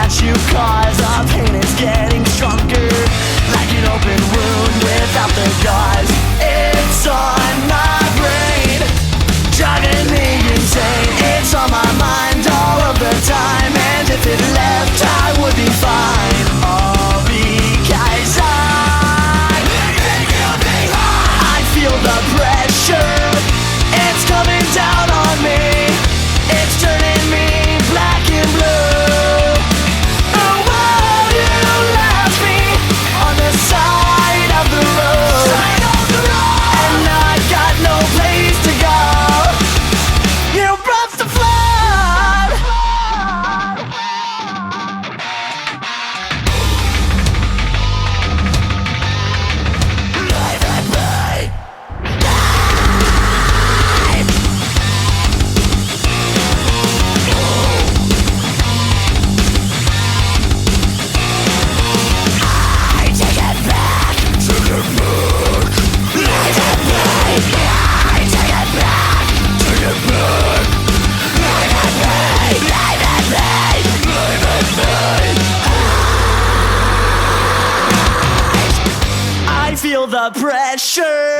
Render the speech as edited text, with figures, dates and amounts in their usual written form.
watch you cause our pain is getting stronger, like an open wound without the gauze. It's on my brain, driving me insane. It's on my mind all of the time, and if it left I would be fine. All because I feel the pressure, it's coming down on me, it's turning me black and blue. Oh, will you left me on the side of the road, and I got no place to go. You brought the flood. Life at night. I feel the pressure,